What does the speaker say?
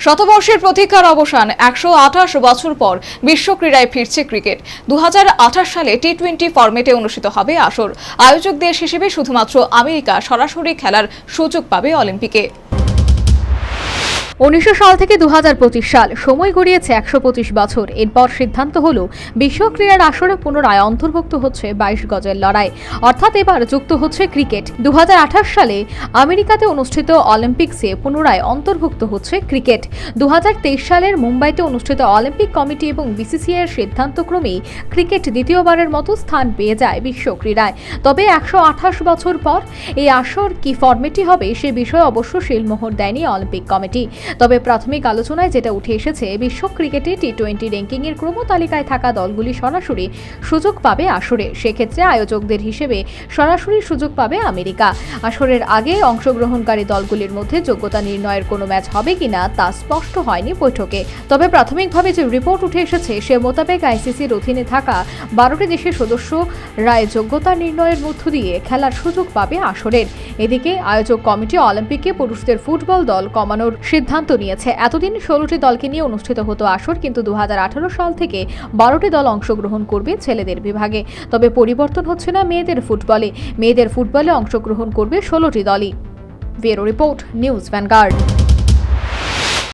শতবর্ষের প্রতীক্ষার অবসান ১২৮ বছর পর বিশ্ব ক্রীড়ায় ফিরছে ক্রিকেট। ২০২৮ সালে টি-20 ফরম্যাটে অনুষ্ঠিত হবে আসর। আয়োজক দেশ হিসেবে শুধুমাত্র আমেরিকা সরাসরি খেলার সুযোগ পাবে অলিম্পিকে। ১৯০০ সাল থেকে ২০২৫ সাল, সময় গড়িয়েছে ১২৫ বছর। এরপর সিদ্ধান্ত হলো বিশ্ব ক্রীড়ার আসরে পুনরায় অন্তর্ভুক্ত হচ্ছে ২২ গজের লড়াই, অর্থাৎ এবার যুক্ত হচ্ছে ক্রিকেট। ২০২৮ সালে আমেরিকাতে অনুষ্ঠিত অলিম্পিক্সে পুনরায় অন্তর্ভুক্ত হচ্ছে ক্রিকেট। ২০২৩ সালের মুম্বাইতে অনুষ্ঠিত অলিম্পিক কমিটি এবং বিসিসিআই এর সিদ্ধান্তক্রমেই ক্রিকেট দ্বিতীয়বারের মতো স্থান পেয়ে যায় বিশ্ব ক্রীড়ায়। তবে ১২৮ বছর পর এই আসর কি ফরম্যাটে হবে সে বিষয়ে অবশ্য শিলমোহর দেয়নি অলিম্পিক কমিটি। তবে প্রাথমিক আলোচনায় যেটা উঠে এসেছে, বিশ্ব ক্রিকেটে টি-20 র্যাঙ্কিংয়ের ক্রম তালিকায় থাকা দলগুলি সরাসরি সুযোগ পাবে আসরে। সেক্ষেত্রে আয়োজকদের হিসেবে সরাসরি সুযোগ পাবে আমেরিকা। আসরের আগে অংশগ্রহণকারী দলগুলির মধ্যে যোগ্যতা নির্ণয়ের কোনো ম্যাচ হবে কিনা তা স্পষ্ট হয়নি বৈঠকে। তবে প্রাথমিকভাবে যে রিপোর্ট উঠে এসেছে সে মোতাবেক আইসিসির অধীনে থাকা ১২টি দেশের সদস্য রায় যোগ্যতা নির্ণয়ের মধ্য দিয়ে খেলার সুযোগ পাবে আসরের। এদিকে আয়োজক কমিটি অলিম্পিকে পুরুষদের ফুটবল দল কমানোর সিদ্ধান্ত নিয়েছে। এতদিন 16টি দলকে নিয়ে অনুষ্ঠিত হতো আসর, কিন্তু 2018 সাল থেকে 12টি দল অংশগ্রহণ করবে ছেলেদের বিভাগে। তবে পরিবর্তন হচ্ছে না মেয়েদের ফুটবলে। মেয়েদের ফুটবলে অংশগ্রহণ করবে 16টি দলই। Bureau report, news vanguard.